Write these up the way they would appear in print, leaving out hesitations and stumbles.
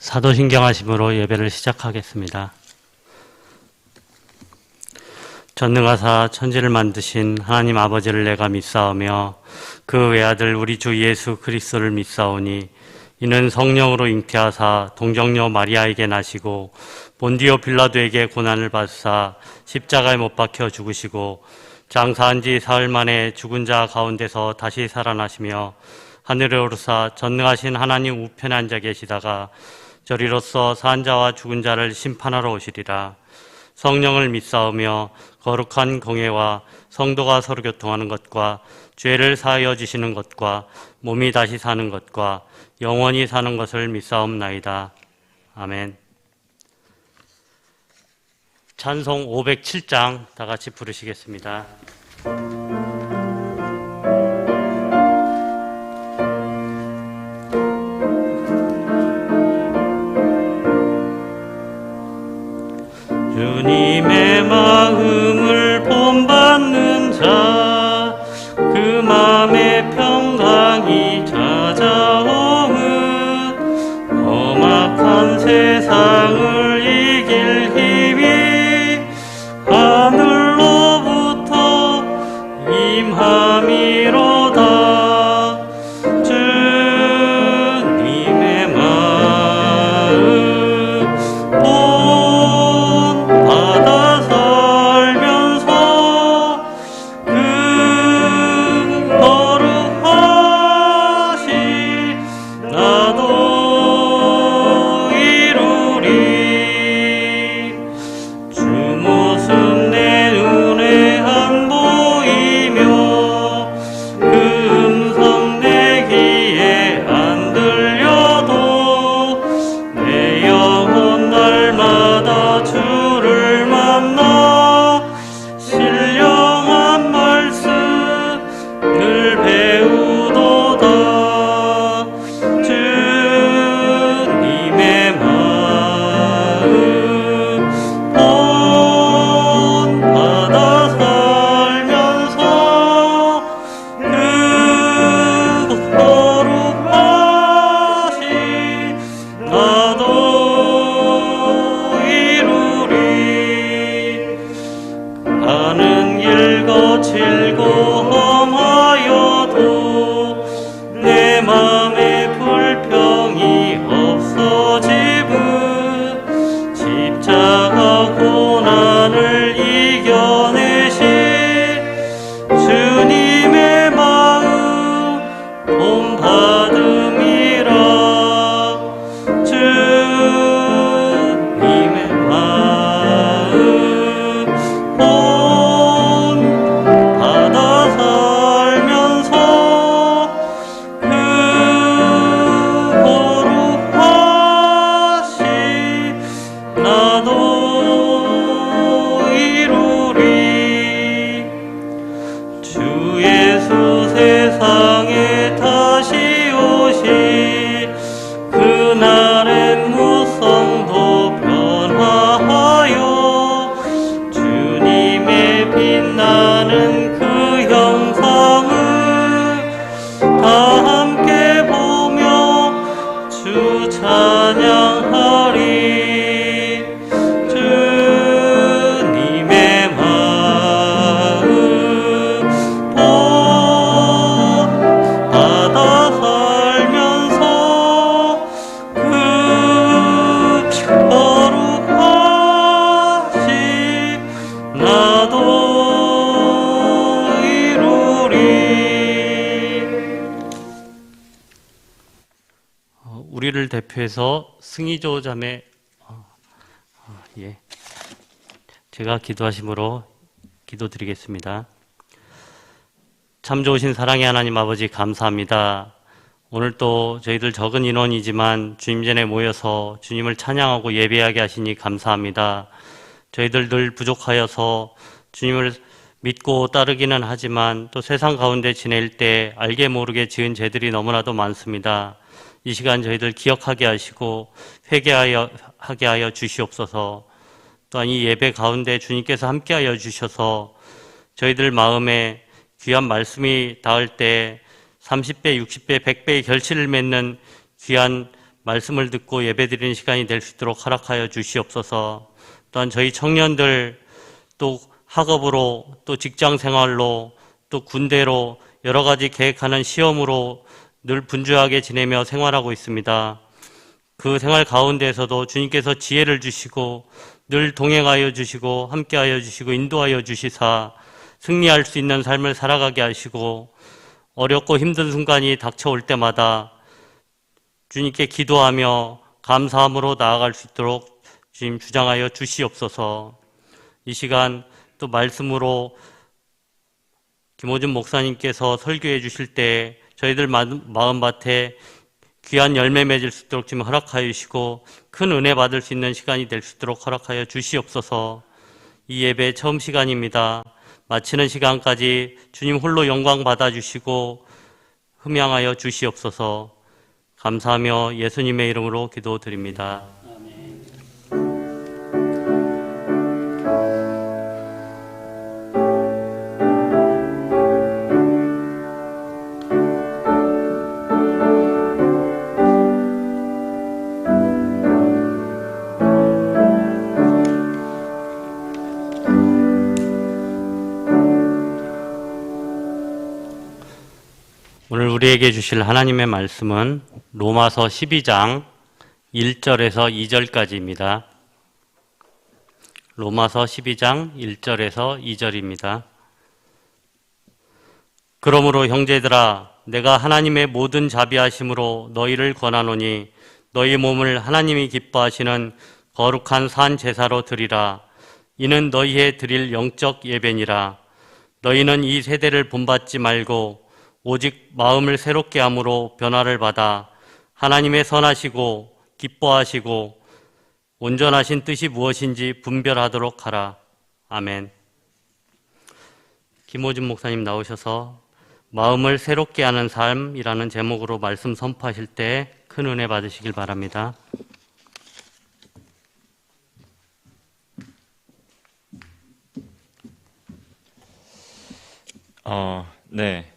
사도신경하심으로 예배를 시작하겠습니다. 전능하사 천지를 만드신 하나님 아버지를 내가 믿사오며 그 외아들 우리 주 예수 그리스도를 믿사오니 이는 성령으로 잉태하사 동정녀 마리아에게 나시고 본디오 빌라도에게 고난을 받으사 십자가에 못 박혀 죽으시고 장사한 지 사흘 만에 죽은 자 가운데서 다시 살아나시며 하늘에 오르사 전능하신 하나님 우편에 앉아 계시다가 저리로서 산 자와 죽은 자를 심판하러 오시리라. 성령을 믿사오며 거룩한 공예와 성도가 서로 교통하는 것과 죄를 사하여 주시는 것과 몸이 다시 사는 것과 영원히 사는 것을 믿사옵나이다. 아멘. 찬송 507장 다 같이 부르시겠습니다. 주님의 마음을 본받는 자, 그 마음의 평강이 찾아오는 험악한 세상을 이길 힘이 하늘로부터 임함이로다. 주님의 마음 받아 살면서 그 거룩하신 나도 이루리. 주 모습 내 눈에 안 보이며 그 음성 내 귀에 안 들려도 내 영혼 날마다 주를 만나 신령한 말씀을 배우도다. 주님의 마음 본받아 살면서 그 거룩하신 나도 이루리. 가는 길 거칠고 험하여도 내 맘에 불평이 없어지면 십자가 고난을 이겨내신 주님의 마음 본받음이라. 주님의 마음 본받아 살면서 그 거룩하신 나도 이루리. 주 예수 세상에 다시 오시 그날엔 무성도 변화하여 주님의 빛나는 그 형상을 다 함께 보며 주 찬양하리. 주님의 마음 본받아 살면서 그 거룩하신 나도 이루리. 우리를 대표해서 승희조 자매 제가 기도하심으로 기도드리겠습니다. 참 좋으신 사랑의 하나님 아버지 감사합니다. 오늘 또 저희들 적은 인원이지만 주님 전에 모여서 주님을 찬양하고 예배하게 하시니 감사합니다. 저희들 늘 부족하여서 주님을 믿고 따르기는 하지만 또 세상 가운데 지낼 때 알게 모르게 지은 죄들이 너무나도 많습니다. 이 시간 저희들 기억하게 하시고 회개하게 하여 주시옵소서. 또한 이 예배 가운데 주님께서 함께하여 주셔서 저희들 마음에 귀한 말씀이 닿을 때 30배, 60배, 100배의 결실을 맺는 귀한 말씀을 듣고 예배드리는 시간이 될 수 있도록 허락하여 주시옵소서. 또한 저희 청년들 또 학업으로 또 직장생활로 또 군대로 여러 가지 계획하는 시험으로 늘 분주하게 지내며 생활하고 있습니다. 그 생활 가운데에서도 주님께서 지혜를 주시고 늘 동행하여 주시고 함께하여 주시고 인도하여 주시사 승리할 수 있는 삶을 살아가게 하시고 어렵고 힘든 순간이 닥쳐올 때마다 주님께 기도하며 감사함으로 나아갈 수 있도록 주님 주장하여 주시옵소서. 이 시간 또 말씀으로 김호준 목사님께서 설교해 주실 때 저희들 마음밭에 귀한 열매 맺을 수 있도록 주님 허락하여 주시고 큰 은혜 받을 수 있는 시간이 될 수 있도록 허락하여 주시옵소서. 이 예배 처음 시간입니다. 마치는 시간까지 주님 홀로 영광 받아주시고 흠양하여 주시옵소서. 감사하며 예수님의 이름으로 기도드립니다. 오늘 우리에게 주실 하나님의 말씀은 로마서 12장 1절에서 2절까지입니다. 로마서 12장 1절에서 2절입니다. 그러므로 형제들아 내가 하나님의 모든 자비하심으로 너희를 권하노니 너희 몸을 하나님이 기뻐하시는 거룩한 산 제사로 드리라. 이는 너희의 드릴 영적 예배니라. 너희는 이 세대를 본받지 말고 오직 마음을 새롭게 함으로 변화를 받아 하나님의 선하시고 기뻐하시고 온전하신 뜻이 무엇인지 분별하도록 하라. 아멘. 김호준 목사님 나오셔서 마음을 새롭게 하는 삶이라는 제목으로 말씀 선포하실 때 큰 은혜 받으시길 바랍니다. 네.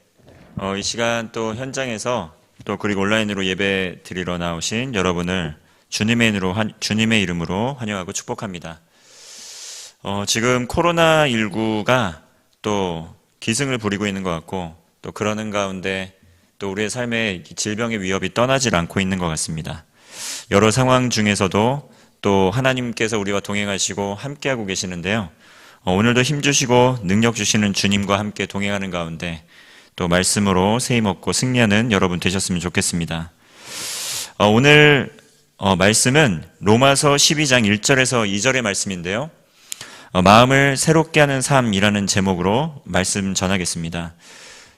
이 시간 또 현장에서 또 그리고 온라인으로 예배 드리러 나오신 여러분을 주님의 이름으로 환영하고 축복합니다. 지금 코로나19가 또 기승을 부리고 있는 것 같고 또 그러는 가운데 또 우리의 삶에 질병의 위협이 떠나질 않고 있는 것 같습니다. 여러 상황 중에서도 또 하나님께서 우리와 동행하시고 함께하고 계시는데요. 오늘도 힘주시고 능력 주시는 주님과 함께 동행하는 가운데 또 말씀으로 세임 얻고 승리하는 여러분 되셨으면 좋겠습니다. 오늘 말씀은 로마서 12장 1절에서 2절의 말씀인데요. 마음을 새롭게 하는 삶이라는 제목으로 말씀 전하겠습니다.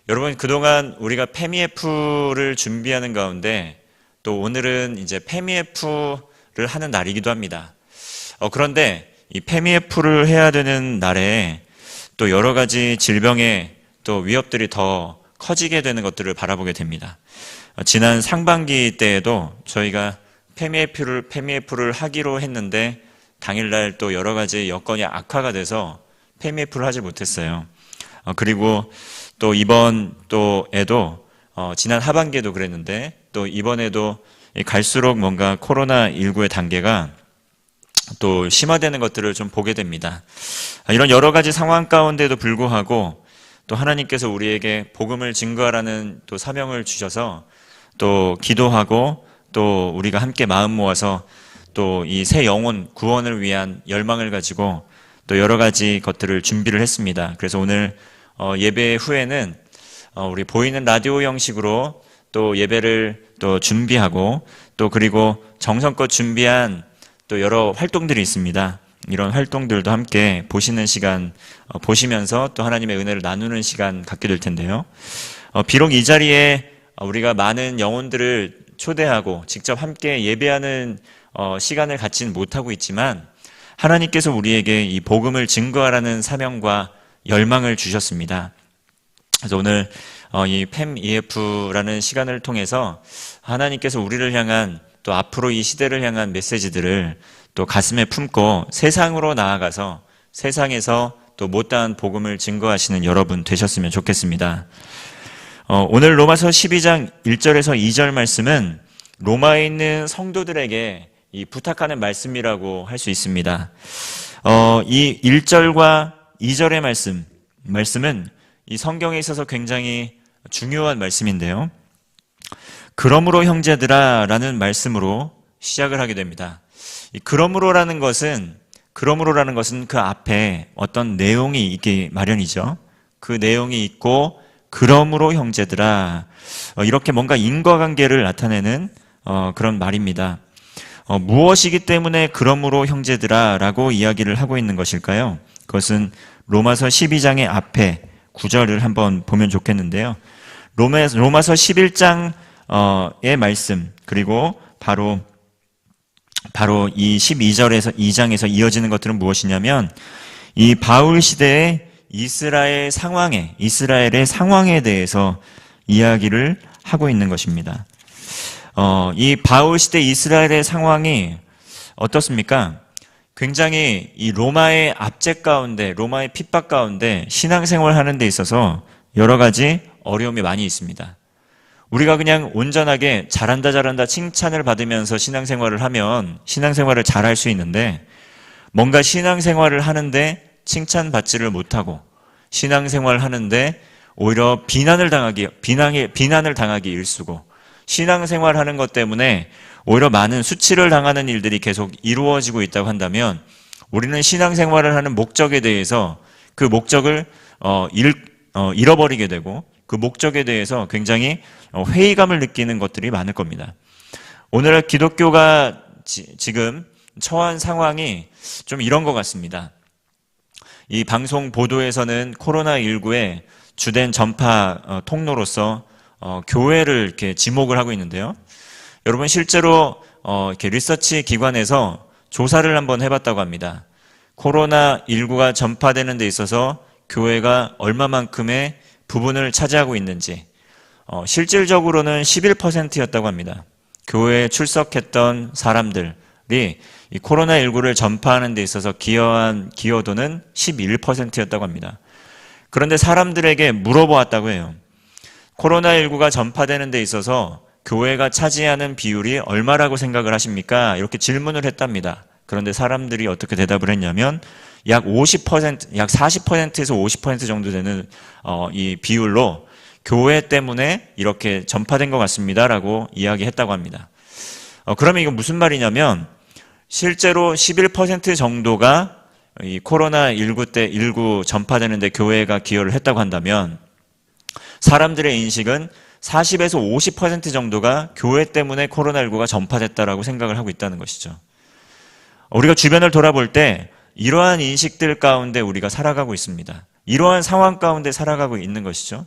여러분 그동안 우리가 페미에프를 준비하는 가운데 또 오늘은 이제 페미에프를 하는 날이기도 합니다. 그런데 이 페미에프를 해야 되는 날에 또 여러 가지 질병의 또 위협들이 더 커지게 되는 것들을 바라보게 됩니다. 지난 상반기 때에도 저희가 페미에프를 하기로 했는데 당일날 또 여러 가지 여건이 악화가 돼서 페미에프를 하지 못했어요. 그리고 또 이번 또에도 지난 하반기에도 그랬는데 또 이번에도 갈수록 뭔가 코로나19의 단계가 또 심화되는 것들을 좀 보게 됩니다. 이런 여러 가지 상황 가운데도 불구하고 또 하나님께서 우리에게 복음을 증거하라는 또 사명을 주셔서 또 기도하고 또 우리가 함께 마음 모아서 또 이 새 영혼 구원을 위한 열망을 가지고 또 여러 가지 것들을 준비를 했습니다. 그래서 오늘 예배 후에는 우리 보이는 라디오 형식으로 또 예배를 또 준비하고 또 그리고 정성껏 준비한 또 여러 활동들이 있습니다. 이런 활동들도 함께 보시는 시간 보시면서 또 하나님의 은혜를 나누는 시간 갖게 될 텐데요. 비록 이 자리에 우리가 많은 영혼들을 초대하고 직접 함께 예배하는 시간을 갖지는 못하고 있지만 하나님께서 우리에게 이 복음을 증거하라는 사명과 열망을 주셨습니다. 그래서 오늘 이 팸EF라는 시간을 통해서 하나님께서 우리를 향한 또 앞으로 이 시대를 향한 메시지들을 또 가슴에 품고 세상으로 나아가서 세상에서 또 못다한 복음을 증거하시는 여러분 되셨으면 좋겠습니다. 오늘 로마서 12장 1절에서 2절 말씀은 로마에 있는 성도들에게 이 부탁하는 말씀이라고 할 수 있습니다. 이 1절과 2절의 말씀은 이 성경에 있어서 굉장히 중요한 말씀인데요. 그러므로 형제들아 라는 말씀으로 시작을 하게 됩니다. 이 그러므로라는 것은 그 앞에 어떤 내용이 있기 마련이죠. 그 내용이 있고 그러므로 형제들아 이렇게 뭔가 인과관계를 나타내는 그런 말입니다. 무엇이기 때문에 그러므로 형제들아 라고 이야기를 하고 있는 것일까요? 그것은 로마서 12장의 앞에 9절을 한번 보면 좋겠는데요. 로마서 11장의 말씀 그리고 바로 이 2장에서 이어지는 것들은 무엇이냐면 이 바울 시대의 이스라엘의 상황에 대해서 이야기를 하고 있는 것입니다. 이 바울 시대 이스라엘의 상황이 어떻습니까? 굉장히 이 로마의 압제 가운데, 로마의 핍박 가운데 신앙생활 하는 데 있어서 여러 가지 어려움이 많이 있습니다. 우리가 그냥 온전하게 잘한다 칭찬을 받으면서 신앙생활을 하면 신앙생활을 잘할 수 있는데 뭔가 신앙생활을 하는데 칭찬받지를 못하고 신앙생활을 하는데 오히려 비난을 당하기 일쑤고 신앙생활 하는 것 때문에 오히려 많은 수치를 당하는 일들이 계속 이루어지고 있다고 한다면 우리는 신앙생활을 하는 목적에 대해서 그 목적을 잃어버리게 되고 그 목적에 대해서 굉장히 회의감을 느끼는 것들이 많을 겁니다. 오늘 기독교가 지금 처한 상황이 좀 이런 것 같습니다. 이 방송 보도에서는 코로나19의 주된 전파 통로로서 교회를 이렇게 지목을 하고 있는데요. 여러분 실제로 이렇게 리서치 기관에서 조사를 한번 해봤다고 합니다. 코로나19가 전파되는 데 있어서 교회가 얼마만큼의 부분을 차지하고 있는지 실질적으로는 11%였다고 합니다. 교회에 출석했던 사람들이 이 코로나19를 전파하는 데 있어서 기여한 기여도는 11%였다고 합니다. 그런데 사람들에게 물어보았다고 해요. 코로나19가 전파되는 데 있어서 교회가 차지하는 비율이 얼마라고 생각을 하십니까? 이렇게 질문을 했답니다. 그런데 사람들이 어떻게 대답을 했냐면 약 40%에서 50% 정도 되는 이 비율로 교회 때문에 이렇게 전파된 것 같습니다라고 이야기했다고 합니다. 그러면 이건 무슨 말이냐면 실제로 11% 정도가 이 코로나19 전파되는데 교회가 기여를 했다고 한다면 사람들의 인식은 40에서 50% 정도가 교회 때문에 코로나19가 전파됐다라고 생각을 하고 있다는 것이죠. 우리가 주변을 돌아볼 때 이러한 인식들 가운데 우리가 살아가고 있습니다. 이러한 상황 가운데 살아가고 있는 것이죠.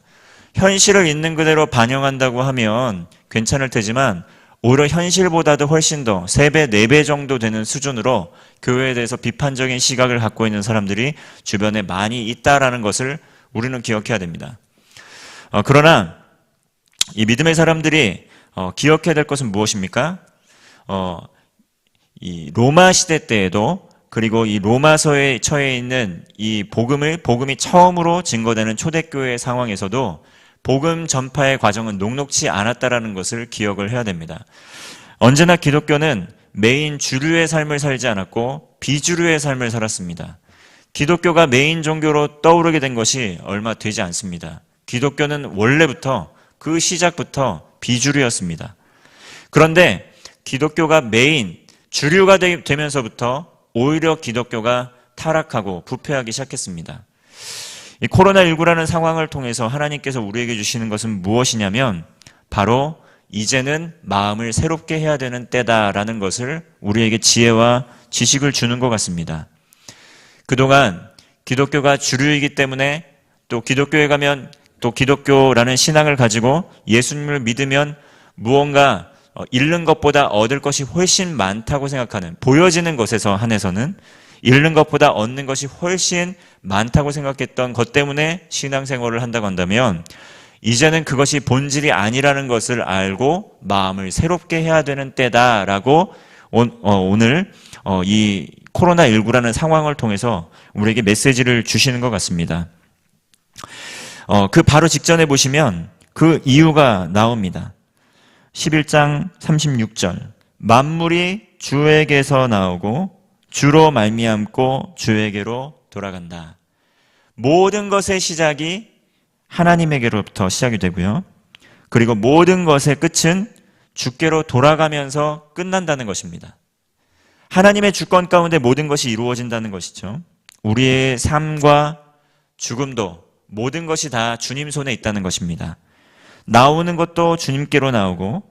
현실을 있는 그대로 반영한다고 하면 괜찮을 테지만 오히려 현실보다도 훨씬 더 3배, 4배 정도 되는 수준으로 교회에 대해서 비판적인 시각을 갖고 있는 사람들이 주변에 많이 있다라는 것을 우리는 기억해야 됩니다. 그러나 이 믿음의 사람들이 기억해야 될 것은 무엇입니까? 이 로마 시대 때에도 그리고 이 로마서에 처해 있는 이 복음이 처음으로 증거되는 초대교회 상황에서도 복음 전파의 과정은 녹록지 않았다라는 것을 기억을 해야 됩니다. 언제나 기독교는 메인 주류의 삶을 살지 않았고 비주류의 삶을 살았습니다. 기독교가 메인 종교로 떠오르게 된 것이 얼마 되지 않습니다. 기독교는 원래부터 그 시작부터 비주류였습니다. 그런데 기독교가 메인 주류가 되면서부터 오히려 기독교가 타락하고 부패하기 시작했습니다. 이 코로나19라는 상황을 통해서 하나님께서 우리에게 주시는 것은 무엇이냐면 바로 이제는 마음을 새롭게 해야 되는 때다라는 것을 우리에게 지혜와 지식을 주는 것 같습니다. 그동안 기독교가 주류이기 때문에 또 기독교에 가면 또 기독교라는 신앙을 가지고 예수님을 믿으면 무언가 잃는 것보다 얻을 것이 훨씬 많다고 생각하는, 보여지는 것에서 한해서는 잃는 것보다 얻는 것이 훨씬 많다고 생각했던 것 때문에 신앙생활을 한다고 한다면 이제는 그것이 본질이 아니라는 것을 알고 마음을 새롭게 해야 되는 때다라고 오늘 이 코로나19라는 상황을 통해서 우리에게 메시지를 주시는 것 같습니다. 그 바로 직전에 보시면 그 이유가 나옵니다. 11장 36절 만물이 주에게서 나오고 주로 말미암고 주에게로 돌아간다. 모든 것의 시작이 하나님에게로부터 시작이 되고요. 그리고 모든 것의 끝은 주께로 돌아가면서 끝난다는 것입니다. 하나님의 주권 가운데 모든 것이 이루어진다는 것이죠. 우리의 삶과 죽음도 모든 것이 다 주님 손에 있다는 것입니다. 나오는 것도 주님께로 나오고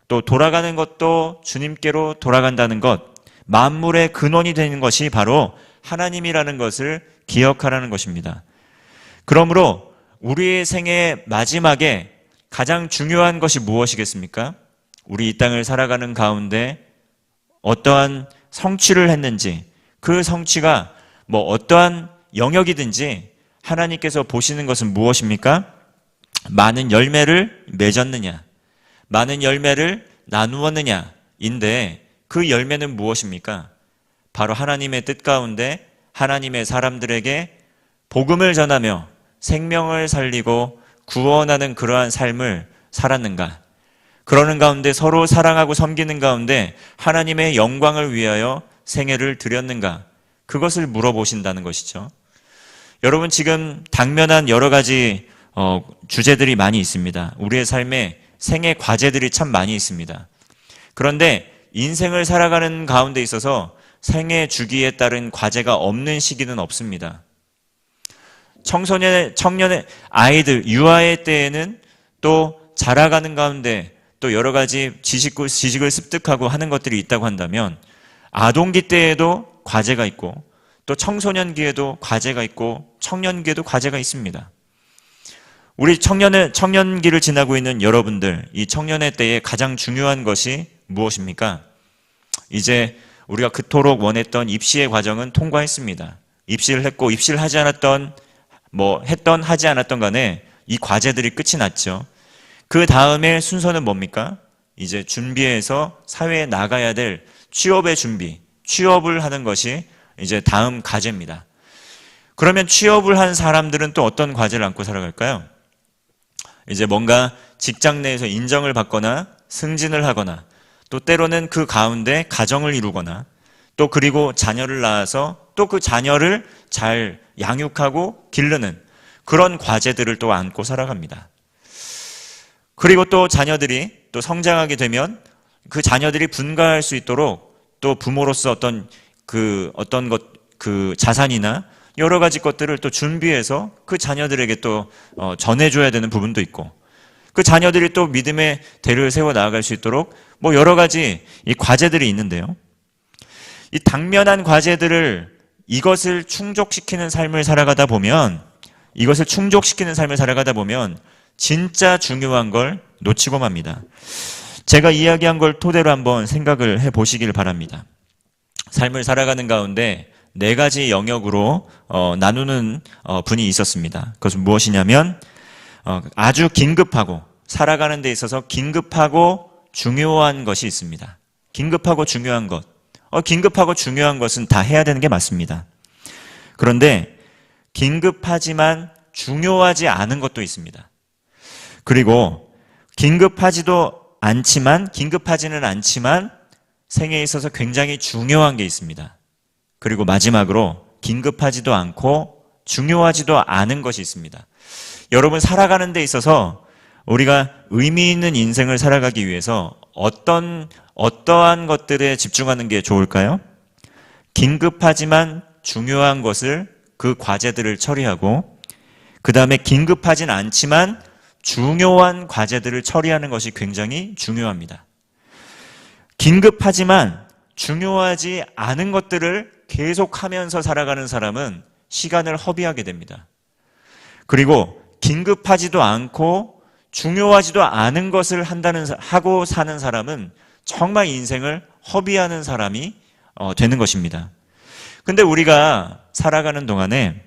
또 돌아가는 것도 주님께로 돌아간다는 것, 만물의 근원이 되는 것이 바로 하나님이라는 것을 기억하라는 것입니다. 그러므로 우리의 생의 마지막에 가장 중요한 것이 무엇이겠습니까? 우리 이 땅을 살아가는 가운데 어떠한 성취를 했는지, 그 성취가 어떠한 영역이든지 하나님께서 보시는 것은 무엇입니까? 많은 열매를 맺었느냐, 많은 열매를 나누었느냐인데 그 열매는 무엇입니까? 바로 하나님의 뜻 가운데 하나님의 사람들에게 복음을 전하며 생명을 살리고 구원하는 그러한 삶을 살았는가? 그러는 가운데 서로 사랑하고 섬기는 가운데 하나님의 영광을 위하여 생애를 드렸는가? 그것을 물어보신다는 것이죠. 여러분, 지금 당면한 여러 가지 주제들이 많이 있습니다. 우리의 삶에 생애 과제들이 참 많이 있습니다. 그런데 인생을 살아가는 가운데 있어서 생애 주기에 따른 과제가 없는 시기는 없습니다. 청년의 아이들, 유아의 때에는 또 자라가는 가운데 또 여러 가지 지식을 습득하고 하는 것들이 있다고 한다면 아동기 때에도 과제가 있고 또 청소년기에도 과제가 있고 청년기에도 과제가 있습니다. 우리 청년기를 지나고 있는 여러분들, 이 청년의 때에 가장 중요한 것이 무엇입니까? 이제 우리가 그토록 원했던 입시의 과정은 통과했습니다. 입시를 했고 입시를 하지 않았던 하지 않았던 간에 이 과제들이 끝이 났죠. 그 다음에 순서는 뭡니까? 이제 준비해서 사회에 나가야 될 취업의 준비, 취업을 하는 것이 이제 다음 과제입니다. 그러면 취업을 한 사람들은 또 어떤 과제를 안고 살아갈까요? 이제 뭔가 직장 내에서 인정을 받거나 승진을 하거나 또 때로는 그 가운데 가정을 이루거나 또 그리고 자녀를 낳아서 또 그 자녀를 잘 양육하고 기르는 그런 과제들을 또 안고 살아갑니다. 그리고 또 자녀들이 또 성장하게 되면 그 자녀들이 분가할 수 있도록 또 부모로서 어떤 자산이나 여러 가지 것들을 또 준비해서 그 자녀들에게 또 전해줘야 되는 부분도 있고 그 자녀들이 또 믿음의 대를 세워 나아갈 수 있도록 여러 가지 이 과제들이 있는데요. 이 당면한 과제들을 이것을 충족시키는 삶을 살아가다 보면 진짜 중요한 걸 놓치고 맙니다. 제가 이야기한 걸 토대로 한번 생각을 해보시길 바랍니다. 삶을 살아가는 가운데 4가지 영역으로 나누는 분이 있었습니다. 그것은 무엇이냐면 아주 긴급하고 살아가는 데 있어서 긴급하고 중요한 것이 있습니다. 긴급하고 중요한 것. 긴급하고 중요한 것은 다 해야 되는 게 맞습니다. 그런데 긴급하지만 중요하지 않은 것도 있습니다. 그리고 긴급하지는 않지만 생애에 있어서 굉장히 중요한 게 있습니다. 그리고 마지막으로 긴급하지도 않고 중요하지도 않은 것이 있습니다. 여러분, 살아가는 데 있어서 우리가 의미 있는 인생을 살아가기 위해서 어떠한 것들에 집중하는 게 좋을까요? 긴급하지만 중요한 것을 그 과제들을 처리하고 그 다음에 긴급하진 않지만 중요한 과제들을 처리하는 것이 굉장히 중요합니다. 긴급하지만 중요하지 않은 것들을 계속하면서 살아가는 사람은 시간을 허비하게 됩니다. 그리고 긴급하지도 않고 중요하지도 않은 것을 하고 사는 사람은 정말 인생을 허비하는 사람이 되는 것입니다. 근데 우리가 살아가는 동안에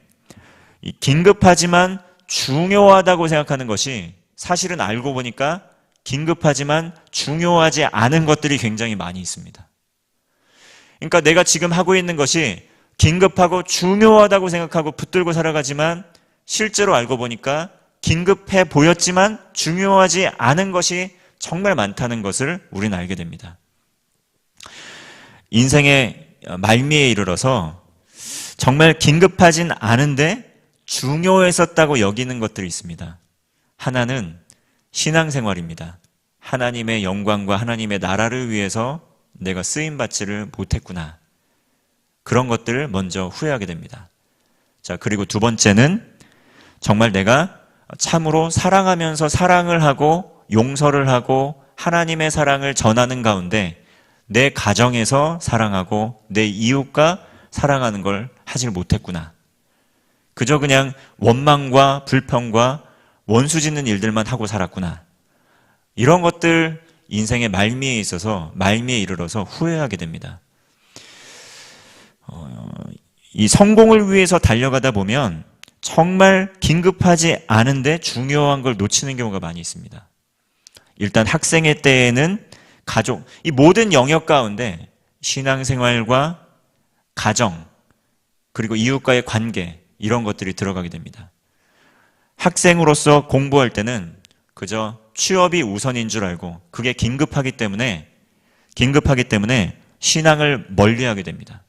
긴급하지만 중요하다고 생각하는 것이 사실은 알고 보니까 긴급하지만 중요하지 않은 것들이 굉장히 많이 있습니다. 그러니까 내가 지금 하고 있는 것이 긴급하고 중요하다고 생각하고 붙들고 살아가지만 실제로 알고 보니까 긴급해 보였지만 중요하지 않은 것이 정말 많다는 것을 우리는 알게 됩니다. 인생의 말미에 이르러서 정말 긴급하진 않은데 중요했었다고 여기는 것들이 있습니다. 하나는 신앙생활입니다. 하나님의 영광과 하나님의 나라를 위해서 내가 쓰임받지를 못했구나. 그런 것들을 먼저 후회하게 됩니다. 자, 그리고 두 번째는 정말 내가 참으로 사랑하면서 사랑을 하고 용서를 하고 하나님의 사랑을 전하는 가운데 내 가정에서 사랑하고 내 이웃과 사랑하는 걸 하질 못했구나. 그저 그냥 원망과 불평과 원수 짓는 일들만 하고 살았구나. 이런 것들 인생의 말미에 있어서 말미에 이르러서 후회하게 됩니다. 이 성공을 위해서 달려가다 보면 정말 긴급하지 않은데 중요한 걸 놓치는 경우가 많이 있습니다. 일단 학생의 때에는 가족, 이 모든 영역 가운데 신앙생활과 가정, 그리고 이웃과의 관계, 이런 것들이 들어가게 됩니다. 학생으로서 공부할 때는 그저 취업이 우선인 줄 알고 그게 긴급하기 때문에 신앙을 멀리하게 됩니다.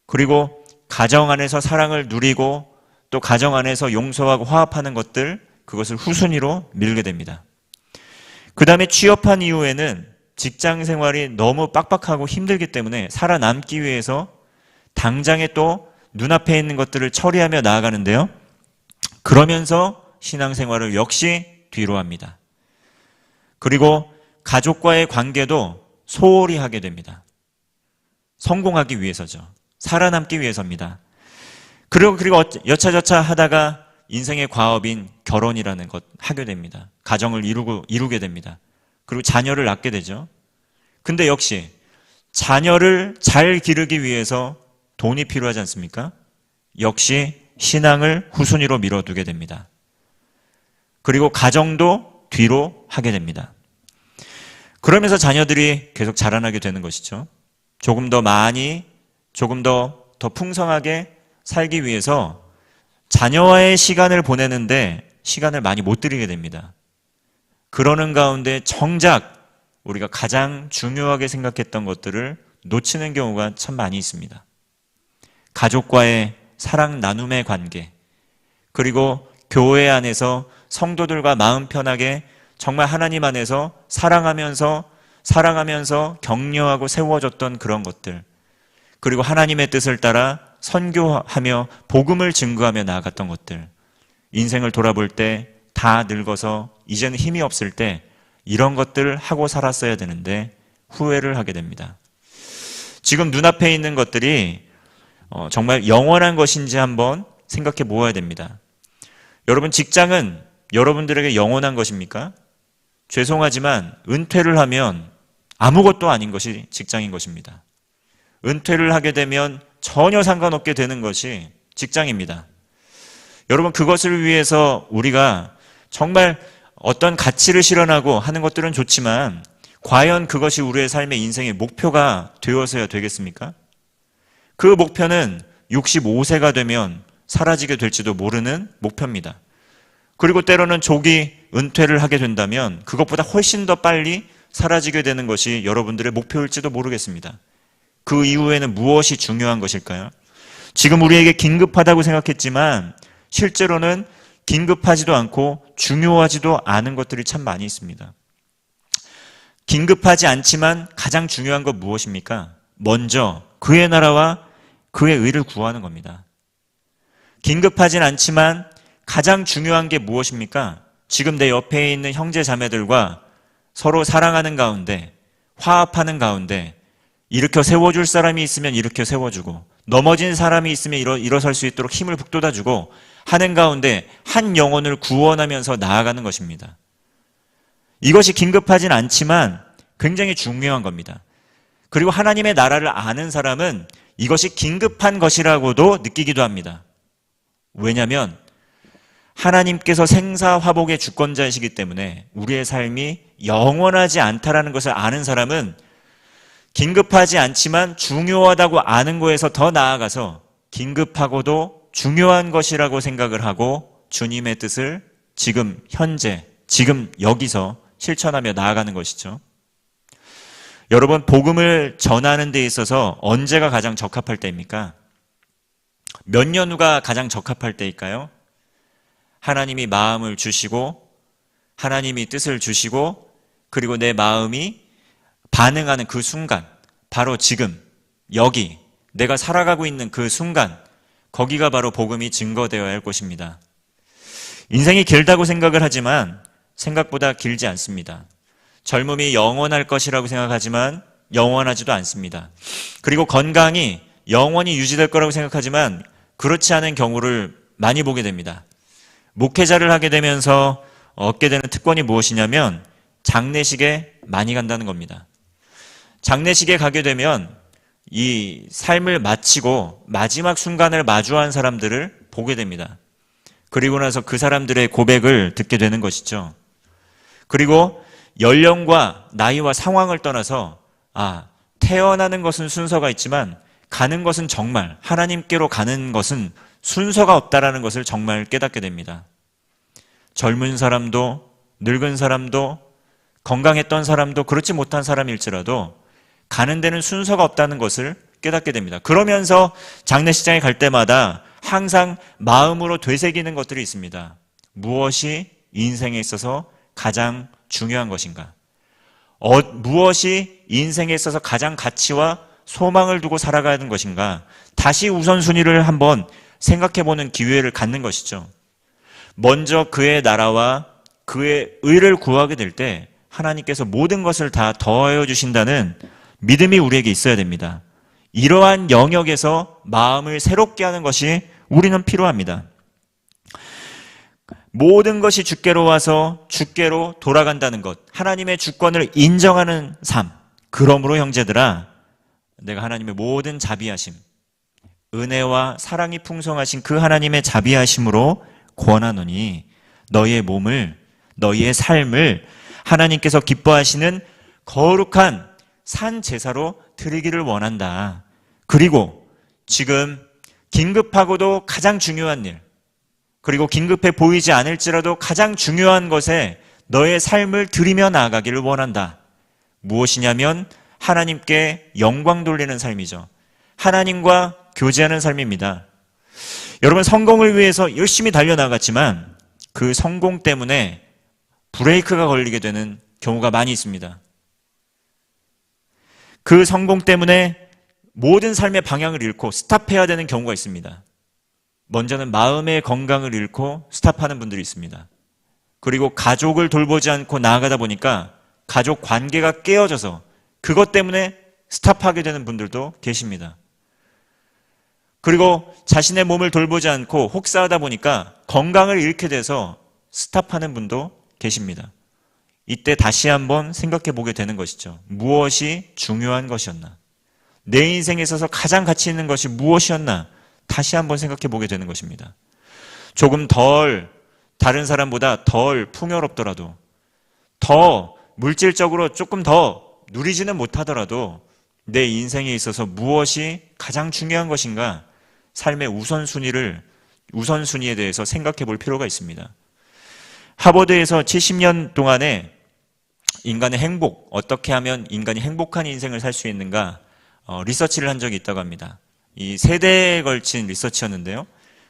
그리고 가정 안에서 사랑을 누리고 또 가정 안에서 용서하고 화합하는 것들, 그것을 후순위로 밀게 됩니다. 그 다음에 취업한 이후에는 직장 생활이 너무 빡빡하고 힘들기 때문에 살아남기 위해서 당장에 또 눈앞에 있는 것들을 처리하며 나아가는데요. 그러면서 신앙생활을 역시 뒤로 합니다. 그리고 가족과의 관계도 소홀히 하게 됩니다. 성공하기 위해서죠. 살아남기 위해서입니다. 그리고 여차저차 하다가 인생의 과업인 결혼이라는 것 하게 됩니다. 가정을 이루게 됩니다. 그리고 자녀를 낳게 되죠. 근데 역시 자녀를 잘 기르기 위해서 돈이 필요하지 않습니까? 역시 신앙을 후순위로 밀어두게 됩니다. 그리고 가정도 뒤로 하게 됩니다. 그러면서 자녀들이 계속 자라나게 되는 것이죠. 조금 더 많이, 조금 더 풍성하게 살기 위해서 자녀와의 시간을 보내는데 시간을 많이 못 들이게 됩니다. 그러는 가운데 정작 우리가 가장 중요하게 생각했던 것들을 놓치는 경우가 참 많이 있습니다. 가족과의 사랑 나눔의 관계, 그리고 교회 안에서 성도들과 마음 편하게 정말 하나님 안에서 사랑하면서 격려하고 세워줬던 그런 것들, 그리고 하나님의 뜻을 따라 선교하며 복음을 증거하며 나아갔던 것들, 인생을 돌아볼 때 다 늙어서 이제는 힘이 없을 때 이런 것들을 하고 살았어야 되는데 후회를 하게 됩니다. 지금 눈앞에 있는 것들이 정말 영원한 것인지 한번 생각해 보아야 됩니다. 여러분, 직장은 여러분들에게 영원한 것입니까? 죄송하지만 은퇴를 하면 아무것도 아닌 것이 직장인 것입니다. 은퇴를 하게 되면 전혀 상관없게 되는 것이 직장입니다. 여러분, 그것을 위해서 우리가 정말 어떤 가치를 실현하고 하는 것들은 좋지만 과연 그것이 우리의 삶의 인생의 목표가 되어서야 되겠습니까? 그 목표는 65세가 되면 사라지게 될지도 모르는 목표입니다. 그리고 때로는 조기 은퇴를 하게 된다면 그것보다 훨씬 더 빨리 사라지게 되는 것이 여러분들의 목표일지도 모르겠습니다. 그 이후에는 무엇이 중요한 것일까요? 지금 우리에게 긴급하다고 생각했지만 실제로는 긴급하지도 않고 중요하지도 않은 것들이 참 많이 있습니다. 긴급하지 않지만 가장 중요한 건 무엇입니까? 먼저 그의 나라와 그의 의를 구하는 겁니다. 긴급하진 않지만 가장 중요한 게 무엇입니까? 지금 내 옆에 있는 형제 자매들과 서로 사랑하는 가운데, 화합하는 가운데 일으켜 세워줄 사람이 있으면 일으켜 세워주고, 넘어진 사람이 있으면 일어설 수 있도록 힘을 북돋아주고 하는 가운데 한 영혼을 구원하면서 나아가는 것입니다. 이것이 긴급하진 않지만 굉장히 중요한 겁니다. 그리고 하나님의 나라를 아는 사람은 이것이 긴급한 것이라고도 느끼기도 합니다. 왜냐하면 하나님께서 생사화복의 주권자이시기 때문에 우리의 삶이 영원하지 않다라는 것을 아는 사람은 긴급하지 않지만 중요하다고 아는 거에서 더 나아가서 긴급하고도 중요한 것이라고 생각을 하고 주님의 뜻을 지금 현재, 지금 여기서 실천하며 나아가는 것이죠. 여러분, 복음을 전하는 데 있어서 언제가 가장 적합할 때입니까? 몇 년 후가 가장 적합할 때일까요? 하나님이 마음을 주시고 하나님이 뜻을 주시고 그리고 내 마음이 반응하는 그 순간, 바로 지금 여기 내가 살아가고 있는 그 순간, 거기가 바로 복음이 증거되어야 할 곳입니다. 인생이 길다고 생각을 하지만 생각보다 길지 않습니다. 젊음이 영원할 것이라고 생각하지만 영원하지도 않습니다. 그리고 건강이 영원히 유지될 거라고 생각하지만 그렇지 않은 경우를 많이 보게 됩니다. 목회자를 하게 되면서 얻게 되는 특권이 무엇이냐면 장례식에 많이 간다는 겁니다. 장례식에 가게 되면 이 삶을 마치고 마지막 순간을 마주한 사람들을 보게 됩니다. 그리고 나서 그 사람들의 고백을 듣게 되는 것이죠. 그리고 연령과 나이와 상황을 떠나서 태어나는 것은 순서가 있지만 가는 것은 정말 하나님께로 가는 것은 순서가 없다라는 것을 정말 깨닫게 됩니다. 젊은 사람도 늙은 사람도 건강했던 사람도 그렇지 못한 사람일지라도 가는 데는 순서가 없다는 것을 깨닫게 됩니다. 그러면서 장례식장에 갈 때마다 항상 마음으로 되새기는 것들이 있습니다. 무엇이 인생에 있어서 가장 중요한 것인가? 무엇이 인생에 있어서 가장 가치와 소망을 두고 살아가는 것인가? 다시 우선순위를 한번 생각해보는 기회를 갖는 것이죠. 먼저 그의 나라와 그의 의를 구하게 될 때 하나님께서 모든 것을 다 더하여 주신다는 믿음이 우리에게 있어야 됩니다. 이러한 영역에서 마음을 새롭게 하는 것이 우리는 필요합니다. 모든 것이 주께로 와서 주께로 돌아간다는 것, 하나님의 주권을 인정하는 삶. 그러므로 형제들아, 내가 하나님의 모든 자비하심, 은혜와 사랑이 풍성하신 그 하나님의 자비하심으로 권하노니 너희의 몸을, 너희의 삶을 하나님께서 기뻐하시는 거룩한 산 제사로 드리기를 원한다. 그리고 지금 긴급하고도 가장 중요한 일, 그리고 긴급해 보이지 않을지라도 가장 중요한 것에 너의 삶을 드리며 나아가기를 원한다. 무엇이냐면 하나님께 영광 돌리는 삶이죠. 하나님과 교제하는 삶입니다. 여러분, 성공을 위해서 열심히 달려나갔지만 그 성공 때문에 브레이크가 걸리게 되는 경우가 많이 있습니다. 그 성공 때문에 모든 삶의 방향을 잃고 스탑해야 되는 경우가 있습니다. 먼저는 마음의 건강을 잃고 스탑하는 분들이 있습니다. 그리고 가족을 돌보지 않고 나아가다 보니까 가족 관계가 깨어져서 그것 때문에 스탑하게 되는 분들도 계십니다. 그리고 자신의 몸을 돌보지 않고 혹사하다 보니까 건강을 잃게 돼서 스탑하는 분도 계십니다. 이때 다시 한번 생각해 보게 되는 것이죠. 무엇이 중요한 것이었나? 내 인생에 있어서 가장 가치 있는 것이 무엇이었나? 다시 한번 생각해 보게 되는 것입니다. 조금 덜, 다른 사람보다 덜 풍요롭더라도, 더 물질적으로 조금 더 누리지는 못하더라도 내 인생에 있어서 무엇이 가장 중요한 것인가? 삶의 우선순위에 대해서 생각해 볼 필요가 있습니다. 하버드에서 70년 동안에 인간의 행복, 어떻게 하면 인간이 행복한 인생을 살 수 있는가 리서치를 한 적이 있다고 합니다. 이 세대에 걸친 리서치였는데요.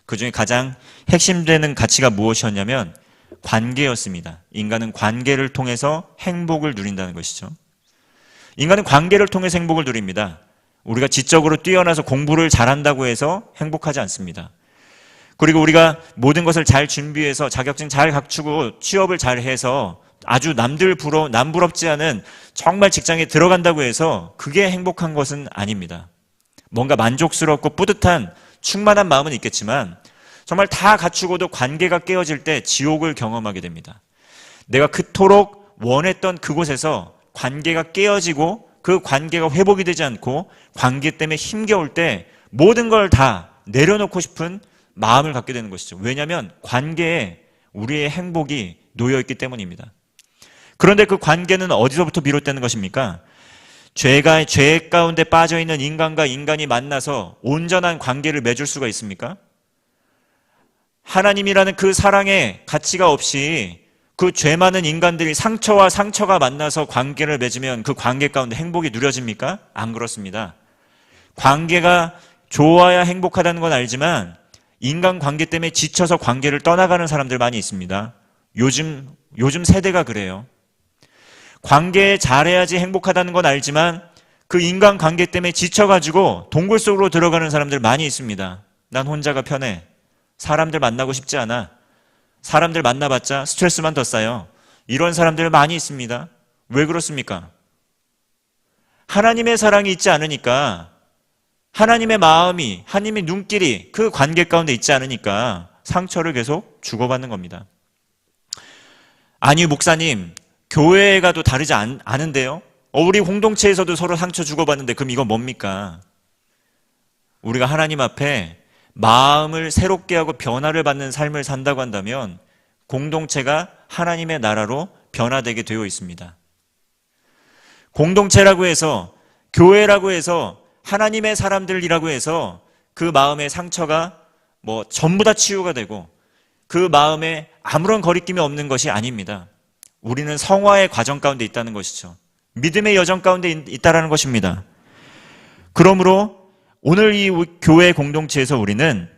그중에 가장 핵심되는 가치가 무엇이었냐면 관계였습니다. 인간은 관계를 통해서 행복을 누린다는 것이죠. 인간은 관계를 통해서 행복을 누립니다. 우리가 지적으로 뛰어나서 공부를 잘한다고 해서 행복하지 않습니다. 그리고 우리가 모든 것을 잘 준비해서 자격증 잘 갖추고 취업을 잘 해서 아주 남 부럽지 않은 정말 직장에 들어간다고 해서 그게 행복한 것은 아닙니다. 뭔가 만족스럽고 뿌듯한 충만한 마음은 있겠지만 정말 다 갖추고도 관계가 깨어질 때 지옥을 경험하게 됩니다. 내가 그토록 원했던 그곳에서 관계가 깨어지고 그 관계가 회복이 되지 않고 관계 때문에 힘겨울 때 모든 걸 다 내려놓고 싶은 마음을 갖게 되는 것이죠. 왜냐하면 관계에 우리의 행복이 놓여있기 때문입니다. 그런데 그 관계는 어디서부터 비롯되는 것입니까? 죄 가운데 빠져있는 인간과 인간이 만나서 온전한 관계를 맺을 수가 있습니까? 하나님이라는 그 사랑의 가치가 없이 그 죄 많은 인간들이 상처와 상처가 만나서 관계를 맺으면 그 관계 가운데 행복이 누려집니까? 안 그렇습니다. 관계가 좋아야 행복하다는 건 알지만 인간 관계 때문에 지쳐서 관계를 떠나가는 사람들 많이 있습니다. 요즘 세대가 그래요. 관계 잘해야지 행복하다는 건 알지만 그 인간 관계 때문에 지쳐가지고 동굴 속으로 들어가는 사람들 많이 있습니다. 난 혼자가 편해. 사람들 만나고 싶지 않아. 사람들 만나봤자 스트레스만 더 쌓여. 이런 사람들 많이 있습니다. 왜 그렇습니까? 하나님의 사랑이 있지 않으니까, 하나님의 마음이, 하나님의 눈길이 그 관계 가운데 있지 않으니까 상처를 계속 주고받는 겁니다. 아니, 목사님, 교회에 가도 다르지 않은데요? 우리 공동체에서도 서로 상처 주고받는데 그럼 이건 뭡니까? 우리가 하나님 앞에 마음을 새롭게 하고 변화를 받는 삶을 산다고 한다면 공동체가 하나님의 나라로 변화되게 되어 있습니다. 공동체라고 해서, 교회라고 해서, 하나님의 사람들이라고 해서 그 마음의 상처가 전부 다 치유가 되고 그 마음에 아무런 거리낌이 없는 것이 아닙니다. 우리는 성화의 과정 가운데 있다는 것이죠. 믿음의 여정 가운데 있다라는 것입니다. 그러므로 오늘 이 교회 공동체에서 우리는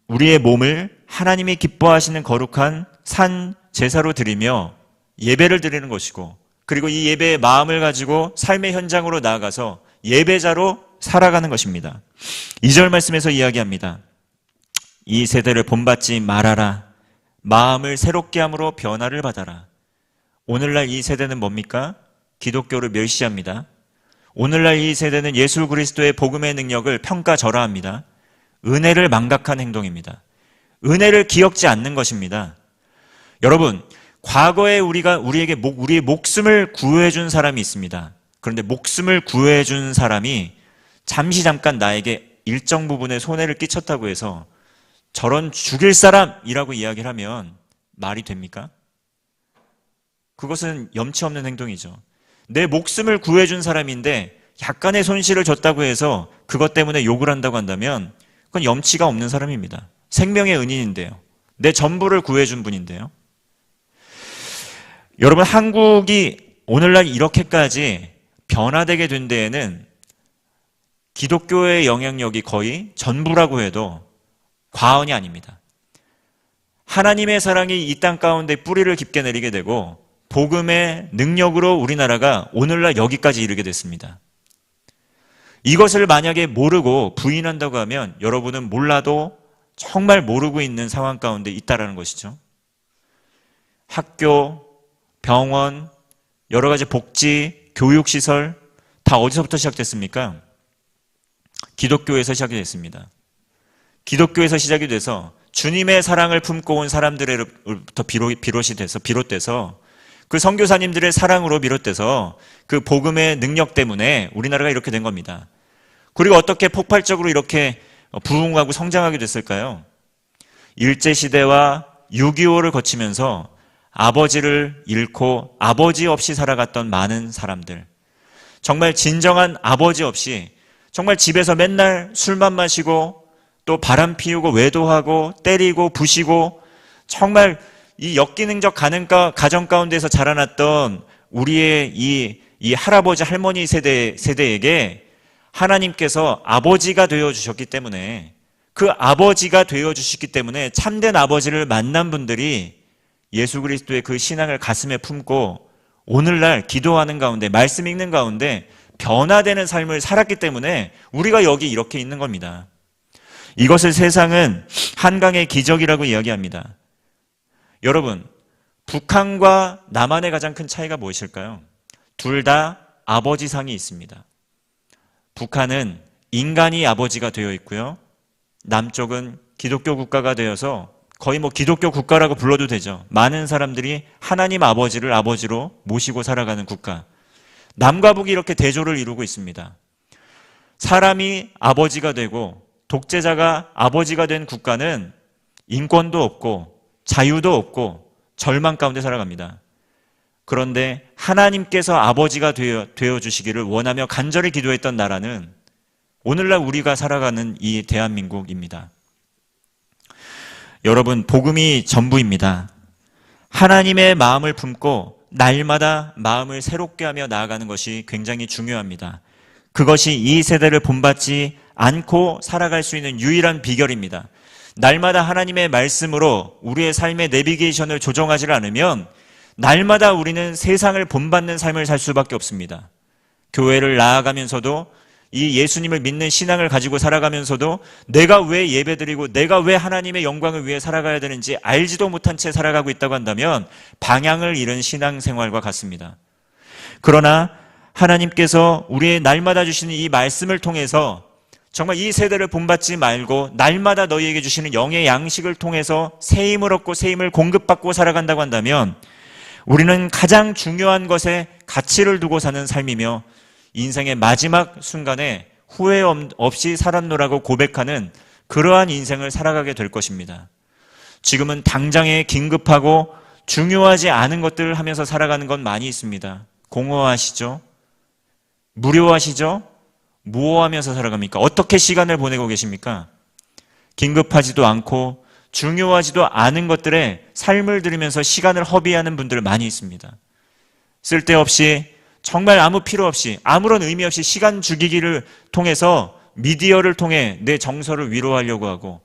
우리의 몸을 하나님이 기뻐하시는 거룩한 산 제사로 드리며 예배를 드리는 것이고, 그리고 이 예배의 마음을 가지고 삶의 현장으로 나아가서 예배자로 살아가는 것입니다. 2절 말씀에서 이야기합니다. 이 세대를 본받지 말아라. 마음을 새롭게 함으로 변화를 받아라. 오늘날 이 세대는 뭡니까? 기독교를 멸시합니다. 오늘날 이 세대는 예수 그리스도의 복음의 능력을 평가절하합니다. 은혜를 망각한 행동입니다. 은혜를 기억지 않는 것입니다. 여러분, 과거에 우리에게 우리의 목숨을 구해준 사람이 있습니다. 그런데 목숨을 구해준 사람이 잠깐 나에게 일정 부분의 손해를 끼쳤다고 해서 저런 죽일 사람이라고 이야기를 하면 말이 됩니까? 그것은 염치 없는 행동이죠. 내 목숨을 구해준 사람인데 약간의 손실을 줬다고 해서 그것 때문에 욕을 한다고 한다면 그건 염치가 없는 사람입니다. 생명의 은인인데요. 내 전부를 구해준 분인데요. 여러분, 한국이 오늘날 이렇게까지 변화되게 된 데에는 기독교의 영향력이 거의 전부라고 해도 과언이 아닙니다. 하나님의 사랑이 이 땅 가운데 뿌리를 깊게 내리게 되고 복음의 능력으로 우리나라가 오늘날 여기까지 이르게 됐습니다. 이것을 만약에 모르고 부인한다고 하면 여러분은 몰라도 정말 모르고 있는 상황 가운데 있다라는 것이죠. 학교, 병원, 여러 가지 복지, 교육시설 다 어디서부터 시작됐습니까? 기독교에서 시작이 됐습니다. 기독교에서 시작이 돼서 주님의 사랑을 품고 온 사람들로부터 비롯돼서 그 선교사님들의 사랑으로 비롯돼서 그 복음의 능력 때문에 우리나라가 이렇게 된 겁니다. 그리고 어떻게 폭발적으로 이렇게 부흥하고 성장하게 됐을까요? 일제시대와 6.25를 거치면서 아버지를 잃고 아버지 없이 살아갔던 많은 사람들, 정말 진정한 아버지 없이 정말 집에서 맨날 술만 마시고 또 바람 피우고 외도하고 때리고 부시고 정말 이 역기능적 가정 가운데서 자라났던 우리의 이 할아버지 할머니 세대에게 하나님께서 아버지가 되어주셨기 때문에, 그 아버지가 되어주셨기 때문에 참된 아버지를 만난 분들이 예수 그리스도의 그 신앙을 가슴에 품고 오늘날 기도하는 가운데, 말씀 읽는 가운데 변화되는 삶을 살았기 때문에 우리가 여기 이렇게 있는 겁니다. 이것을 세상은 한강의 기적이라고 이야기합니다. 여러분, 북한과 남한의 가장 큰 차이가 무엇일까요? 둘 다 아버지상이 있습니다. 북한은 인간이 아버지가 되어 있고요. 남쪽은 기독교 국가가 되어서 거의 기독교 국가라고 불러도 되죠. 많은 사람들이 하나님 아버지를 아버지로 모시고 살아가는 국가. 남과 북이 이렇게 대조를 이루고 있습니다. 사람이 아버지가 되고 독재자가 아버지가 된 국가는 인권도 없고 자유도 없고 절망 가운데 살아갑니다. 그런데 하나님께서 아버지가 되어 주시기를 원하며 간절히 기도했던 나라는 오늘날 우리가 살아가는 이 대한민국입니다. 여러분, 복음이 전부입니다. 하나님의 마음을 품고 날마다 마음을 새롭게 하며 나아가는 것이 굉장히 중요합니다. 그것이 이 세대를 본받지 않고 살아갈 수 있는 유일한 비결입니다. 날마다 하나님의 말씀으로 우리의 삶의 내비게이션을 조정하지 않으면 날마다 우리는 세상을 본받는 삶을 살 수밖에 없습니다. 교회를 나아가면서도 이 예수님을 믿는 신앙을 가지고 살아가면서도 내가 왜 예배드리고 내가 왜 하나님의 영광을 위해 살아가야 되는지 알지도 못한 채 살아가고 있다고 한다면 방향을 잃은 신앙생활과 같습니다. 그러나 하나님께서 우리의 날마다 주시는 이 말씀을 통해서 정말 이 세대를 본받지 말고 날마다 너희에게 주시는 영의 양식을 통해서 새 힘을 얻고 새 힘을 공급받고 살아간다고 한다면 우리는 가장 중요한 것에 가치를 두고 사는 삶이며 인생의 마지막 순간에 후회 없이 살았노라고 고백하는 그러한 인생을 살아가게 될 것입니다. 지금은 당장에 긴급하고 중요하지 않은 것들을 하면서 살아가는 건 많이 있습니다. 공허하시죠? 무료하시죠? 무엇하면서 살아갑니까? 어떻게 시간을 보내고 계십니까? 긴급하지도 않고 중요하지도 않은 것들에 삶을 들이면서 시간을 허비하는 분들 많이 있습니다. 쓸데없이 정말 아무 필요 없이 아무런 의미 없이 시간 죽이기를 통해서 미디어를 통해 내 정서를 위로하려고 하고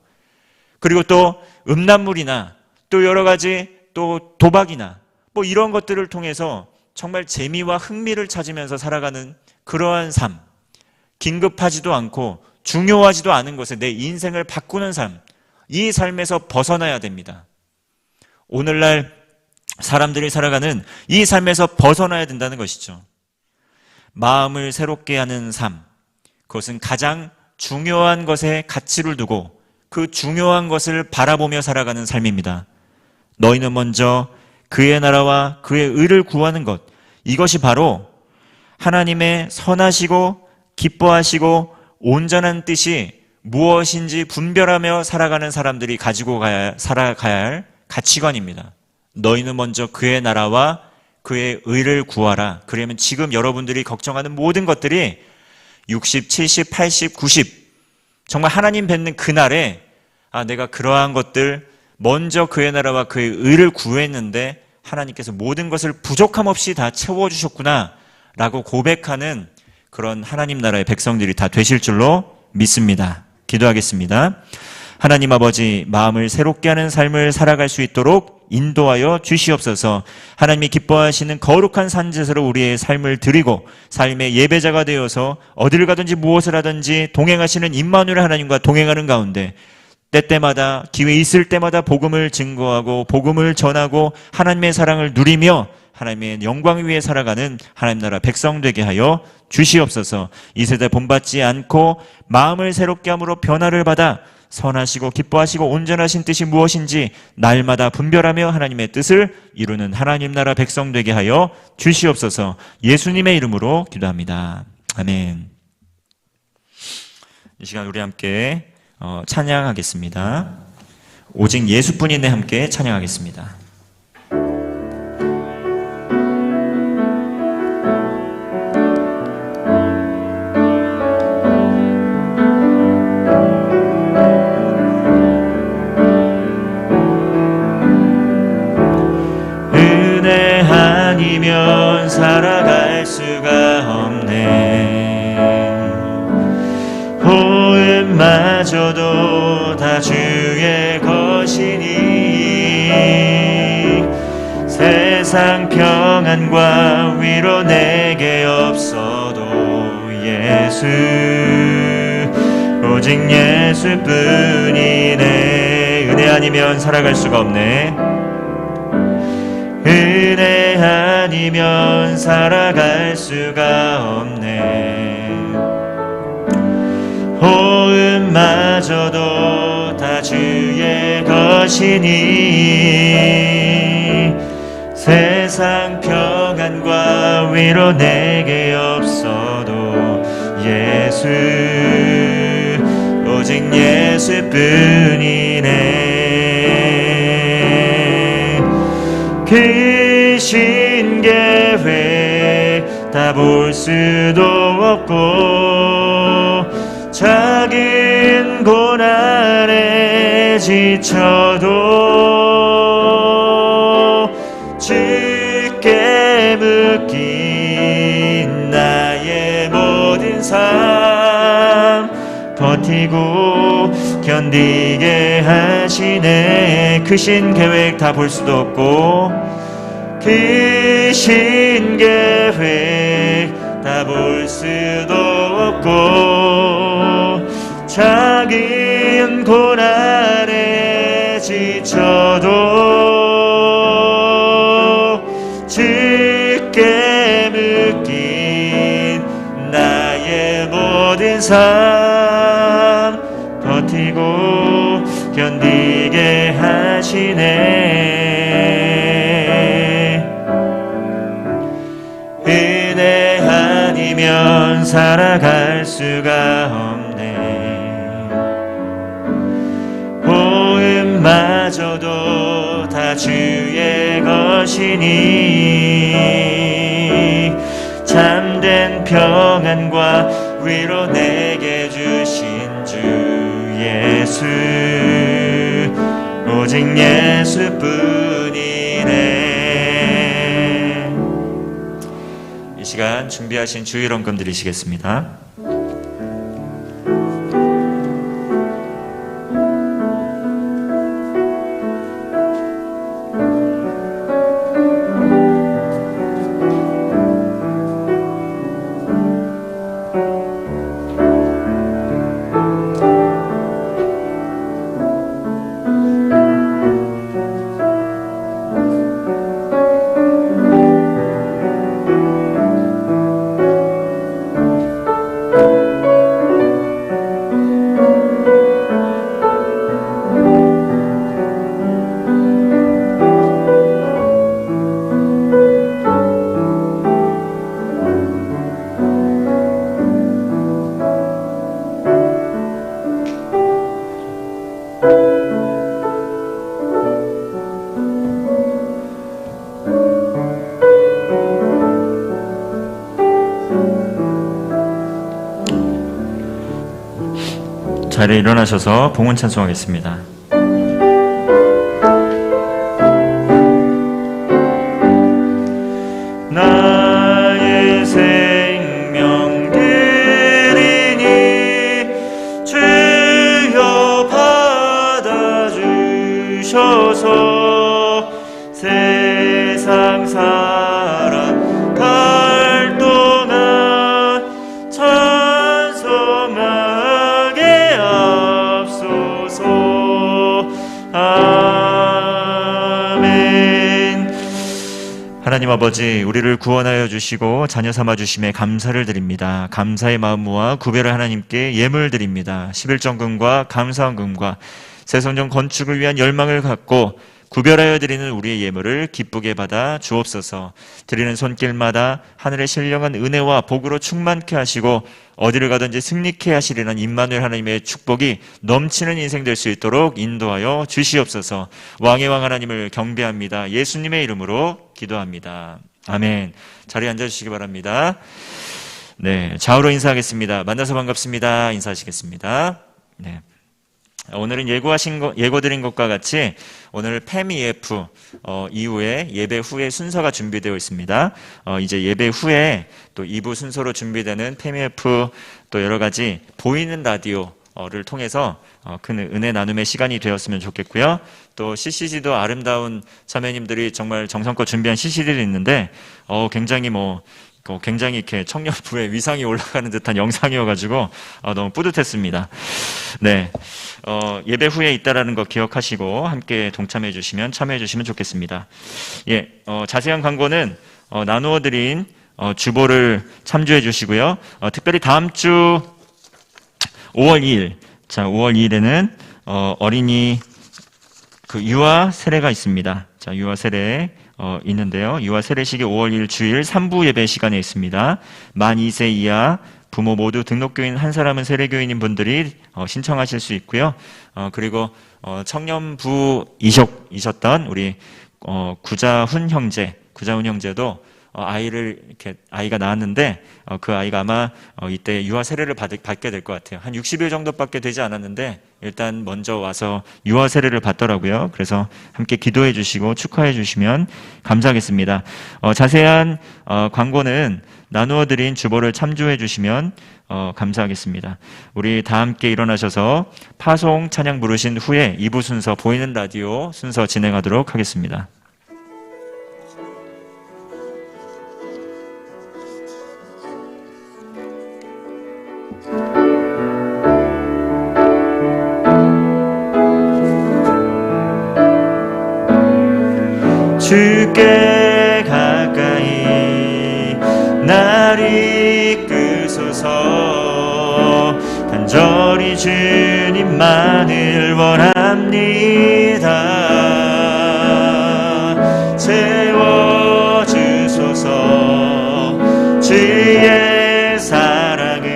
그리고 또 음란물이나 또 여러 가지 또 도박이나 뭐 이런 것들을 통해서 정말 재미와 흥미를 찾으면서 살아가는 그러한 삶, 긴급하지도 않고 중요하지도 않은 것에 내 인생을 바꾸는 삶, 이 삶에서 벗어나야 됩니다. 오늘날 사람들이 살아가는 이 삶에서 벗어나야 된다는 것이죠. 마음을 새롭게 하는 삶, 그것은 가장 중요한 것에 가치를 두고 그 중요한 것을 바라보며 살아가는 삶입니다. 너희는 먼저 그의 나라와 그의 의를 구하는 것, 이것이 바로 하나님의 선하시고 기뻐하시고 온전한 뜻이 무엇인지 분별하며 살아가는 사람들이 가지고 살아가야 할 가치관입니다. 너희는 먼저 그의 나라와 그의 의를 구하라. 그러면 지금 여러분들이 걱정하는 모든 것들이 60, 70, 80, 90 정말 하나님 뵙는 그날에 내가 그러한 것들 먼저 그의 나라와 그의 의를 구했는데 하나님께서 모든 것을 부족함 없이 다 채워주셨구나 라고 고백하는 그런 하나님 나라의 백성들이 다 되실 줄로 믿습니다. 기도하겠습니다. 하나님 아버지, 마음을 새롭게 하는 삶을 살아갈 수 있도록 인도하여 주시옵소서. 하나님이 기뻐하시는 거룩한 산제사로 우리의 삶을 드리고 삶의 예배자가 되어서 어디를 가든지 무엇을 하든지 동행하시는 임마누엘 하나님과 동행하는 가운데 때때마다 기회 있을 때마다 복음을 증거하고 복음을 전하고 하나님의 사랑을 누리며 하나님의 영광 위에 살아가는 하나님 나라 백성 되게 하여 주시옵소서. 이 세대 본받지 않고 마음을 새롭게 함으로 변화를 받아 선하시고 기뻐하시고 온전하신 뜻이 무엇인지 날마다 분별하며 하나님의 뜻을 이루는 하나님 나라 백성 되게 하여 주시옵소서. 예수님의 이름으로 기도합니다. 아멘. 이 시간 우리 함께 찬양하겠습니다. 오직 예수뿐이네 함께 찬양하겠습니다. 아니면 살아갈 수가 없네. 호흡마저도 다 주의 것이니 세상 평안과 위로 내게 없어도 예수 오직 예수뿐이네. 은혜 아니면 살아갈 수가 없네. 은혜 아니면 살아갈 수가 없네. 호흡마저도 다 주의 것이니 세상 평안과 위로 내게 없어도 예수 오직 예수뿐이네. 그 신계획 다 볼 수도 없고 작은 고난에 지쳐도 주께 묶인 나의 모든 삶 버티고 견디게 하시네. 크신 계획 다 볼 수도 없고 크신 계획 다 볼 수도 없고 작은 고난에 지쳐도 주께 묶인 나의 모든 삶 버티고 견디게 하시네. 은혜 아니면 살아갈 수가 없네. 호흡마저도 다 주의 것이니 참된 평안과 위로 내게 주신 주 예수 오직 예수뿐이네. 이 시간 준비하신 주일원금 드리시겠습니다. 자리에 일어나셔서 봉헌 찬송하겠습니다. 나의 생명 드리니 주여 받아주셔서 세상 살아갈 동안 찬송하게 앞서서 아멘. 하나님 아버지, 우리를 구원하여 주시고 자녀 삼아 주심에 감사를 드립니다. 감사의 마음 모아 구별을 하나님께 예물 드립니다. 11정금과 감사원금과 새성전 건축을 위한 열망을 갖고 구별하여 드리는 우리의 예물을 기쁘게 받아 주옵소서. 드리는 손길마다 하늘의 신령한 은혜와 복으로 충만케 하시고 어디를 가든지 승리케 하시리는 임마누엘 하나님의 축복이 넘치는 인생 될 수 있도록 인도하여 주시옵소서. 왕의 왕 하나님을 경배합니다. 예수님의 이름으로 기도합니다. 아멘. 자리에 앉아주시기 바랍니다. 네, 좌우로 인사하겠습니다. 만나서 반갑습니다. 인사하시겠습니다. 네. 오늘은 예고드린 것과 같이 오늘 PAMEF 이후에 예배 후에 순서가 준비되어 있습니다. 이제 예배 후에 또 2부 순서로 준비되는 PAMEF 또 여러 가지 보이는 라디오를 통해서 큰 은혜 나눔의 시간이 되었으면 좋겠고요. 또 CCD도 아름다운 자매님들이 정말 정성껏 준비한 CCD도 있는데 굉장히 이렇게 청년부의 위상이 올라가는 듯한 영상이어가지고 너무 뿌듯했습니다. 네, 예배 후에 있다라는 거 기억하시고 함께 동참해 주시면 참여해 주시면 좋겠습니다. 예, 자세한 광고는 나누어드린 주보를 참조해 주시고요. 특별히 다음 주 5월 2일, 5월 2일에는 어린이 유아 세례가 있습니다. 자, 유아 세례 있는데요. 유아 세례식이 5월 1일 주일 3부 예배 시간에 있습니다. 만 2세 이하 부모 모두 등록교인 한 사람은 세례교인인 분들이 신청하실 수 있고요. 그리고 청년부이셨던 우리 구자훈 형제도 아이가 낳았는데 그 아이가 아마 이때 유아 세례를 받게 될 것 같아요. 한 60일 정도밖에 되지 않았는데 일단 먼저 와서 유아 세례를 받더라고요. 그래서 함께 기도해 주시고 축하해 주시면 감사하겠습니다. 자세한 광고는 나누어 드린 주보를 참조해 주시면 감사하겠습니다. 우리 다 함께 일어나셔서 파송 찬양 부르신 후에 2부 순서 보이는 라디오 순서 진행하도록 하겠습니다. 주께 가까이 날 이끄소서 간절히 주님만을 원합니다. 채워주소서 주의 사랑을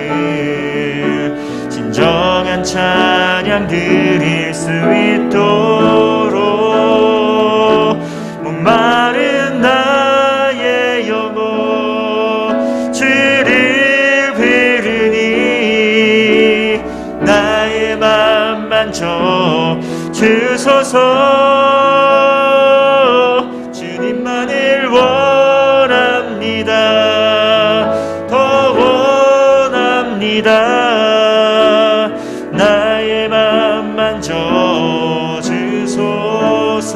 진정한 찬양 드릴 수 있도록 목마른 나의 영혼 주를 부르니 나의 맘 만져 주소서. 주님만을 원합니다. 더 원합니다. 나의 맘 만져 주소서.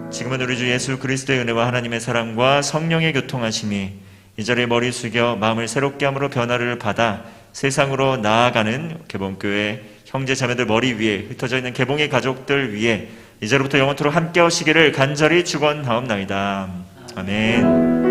지금은 우리 주 예수 그리스도의 은혜와 하나님의 사랑과 성령의 교통하심이 이 자리에 머리 숙여 마음을 새롭게 함으로 변화를 받아 세상으로 나아가는 개봉교회 형제 자매들 머리 위에 흩어져 있는 개봉의 가족들 위에 이제로부터 영원토록 함께 하시기를 간절히 축원하옵나이다. 아멘.